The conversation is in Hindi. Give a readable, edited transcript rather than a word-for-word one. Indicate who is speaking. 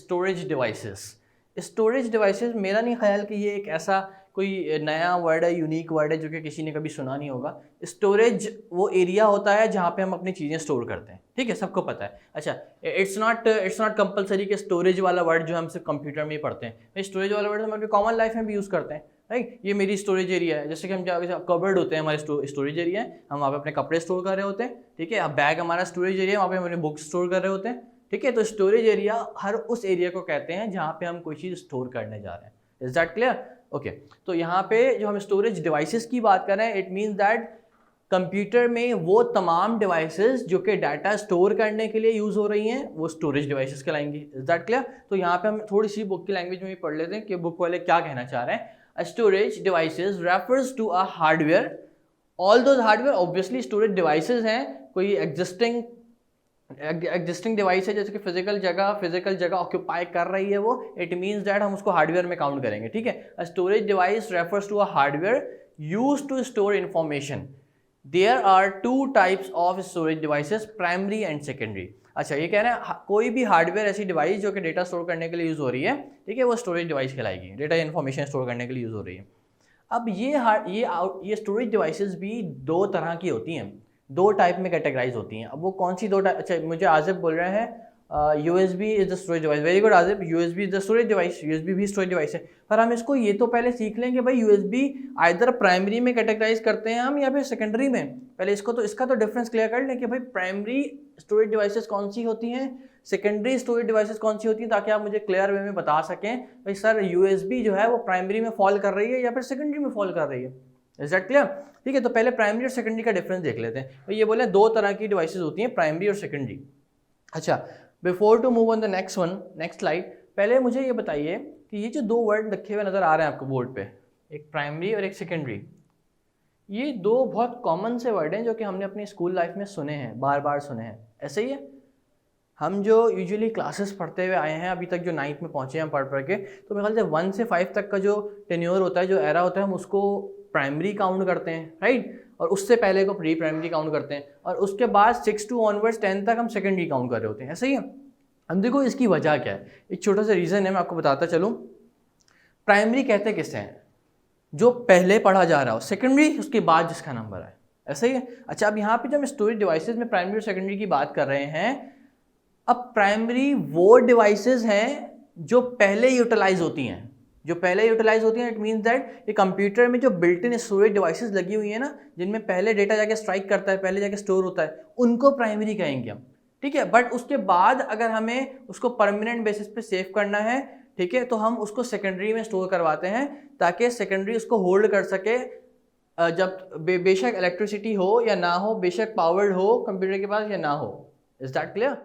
Speaker 1: Storage devices. स्टोरेज डिवाइसेस, मेरा नहीं ख्याल कि ये एक ऐसा कोई नया वर्ड है, यूनिक वर्ड है जो कि किसी ने कभी सुना नहीं होगा। स्टोरेज वो एरिया होता है जहाँ पे हम अपनी चीज़ें स्टोर करते हैं, ठीक है, सबको पता है। अच्छा, इट्स नॉट कंपलसरी कि स्टोरेज वाला वर्ड जो हम सिर्फ कंप्यूटर में ही पढ़ते हैं, स्टोरेज वाला वर्ड हम अपनी कॉमन लाइफ में भी यूज़ करते हैं, राइट। ये मेरी स्टोरेज एरिया है, जैसे कि हम कबर्ड होते हैं, हमारे स्टोरेज एरिया है, हम वहाँ पे अपने कपड़े स्टोर कर रहे होते हैं, ठीक है। अब बैग हमारा स्टोरेज एरिया है, वहाँ पे हम अपने बुक स्टोर कर रहे होते हैं, ठीक है। तो स्टोरेज एरिया हर उस एरिया को कहते हैं जहाँ पे हम कोई चीज़ स्टोर करने जा रहे हैं। Is that clear? ओके। तो यहाँ पे जो हम स्टोरेज डिवाइसेस की बात कर रहे हैं, इट मीन्स दैट कंप्यूटर में वो तमाम डिवाइसेस जो कि डाटा स्टोर करने के लिए यूज़ हो रही हैं वो स्टोरेज डिवाइसेस कहलाएंगी। Is that clear? तो यहाँ पे हम थोड़ी सी बुक की लैंग्वेज में भी पढ़ लेते हैं कि बुक वाले क्या कहना चाह रहे हैं। Storage devices refers to a hardware, all those hardware, obviously storage devices हैं, कोई एग्जिस्टिंग डिवाइस है, जैसे कि फिजिकल जगह ऑक्यूपाई कर रही है वो, इट मीन्स दैट हम उसको हार्डवेयर में काउंट करेंगे, ठीक है। Storage device refers to a hardware used to store information. There are two types of storage devices, primary and secondary. अच्छा, ये कह रहे हैं कोई भी हार्डवेयर ऐसी डिवाइस जो कि डेटा स्टोर करने के लिए यूज़ हो रही है, ठीक है, वो स्टोरेज डिवाइस कहलाएगी, डेटा इन्फॉर्मेशन स्टोर करने के लिए यूज़ हो रही है। अब ये स्टोरेज डिवाइसेस भी दो तरह की होती हैं, दो टाइप में कैटेगराइज होती हैं। अब वो कौन सी दो टाइप? अच्छा, मुझे आसिफ बोल रहे हैं USB is the storage device. Very good Asif, USB is the storage device, USB भी स्टोरेज डिवाइस है। पर हम इसको ये तो पहले सीख लें कि भाई USB आइदर प्राइमरी में कैटेगराइज करते हैं हम या फिर सेकेंडरी में। पहले इसका तो डिफरेंस क्लियर कर लें कि भाई प्राइमरी स्टोरेज डिवाइसेस कौन सी होती हैं, सेकेंडरी स्टोरेज डिवाइसेस कौन सी होती हैं, ताकि आप मुझे क्लियर वे में बता सकें भाई सर USB जो है वो प्राइमरी में फॉल कर रही है या फिर सेकेंडरी में फॉल कर रही है। Is that clear? ठीक है, तो पहले प्राइमरी और सेकेंडरी का डिफरेंस देख लेते हैं। तो ये बोले दो तरह की डिवाइसेस होती हैं, प्राइमरी और सेकेंडरी। अच्छा, before to move on the next slide, पहले मुझे ये बताइए कि ये जो दो वर्ड रखे हुए नज़र आ रहे हैं आपको बोर्ड पे, एक प्राइमरी और एक सेकेंडरी, ये दो बहुत कॉमन से वर्ड हैं जो कि हमने अपनी स्कूल लाइफ में सुने हैं, बार बार सुने हैं, ऐसे ही है। हम जो यूजुअली क्लासेस पढ़ते हुए आए हैं अभी तक, जो 9th में पहुँचे हैं पढ़ के, तो मेरे ख्याल से 1 से 5 तक का जो टेन्योर होता है, जो एरा होता है, हम उसको प्राइमरी काउंट करते हैं, राइट। और उससे पहले को प्री प्राइमरी काउंट करते हैं, और उसके बाद 6 to ऑनवर्ड्स 10 तक हम सेकेंडरी काउंट कर रहे होते हैं, ऐसा ही है। हम देखो इसकी वजह क्या है, एक छोटा सा रीज़न है, मैं आपको बताता चलूँ। प्राइमरी कहते किससे हैं? जो पहले पढ़ा जा रहा हो, सेकेंडरी उसके बाद जिसका नंबर है, ऐसा ही है। अच्छा, अब यहाँ पे जब हम स्टोरेज डिवाइसेस में प्राइमरी और सेकेंडरी की बात कर रहे हैं, अब प्राइमरी वो डिवाइसेस हैं जो पहले यूटिलाइज होती हैं, इट मीन्स दैट ये कंप्यूटर में जो बिल्ट इन स्टोरेज डिवाइसेस लगी हुई है ना, जिनमें पहले डेटा जाके स्ट्राइक करता है, पहले जाके स्टोर होता है, उनको प्राइमरी कहेंगे हम, ठीक है। बट उसके बाद अगर हमें उसको परमानेंट बेसिस पे सेव करना है, ठीक है, तो हम उसको सेकेंडरी में स्टोर करवाते हैं, ताकि सेकेंडरी उसको होल्ड कर सके। जब बेशक इलेक्ट्रिसिटी हो या ना हो, बेशक पावर्ड हो कंप्यूटर के पास या ना हो। Is that clear?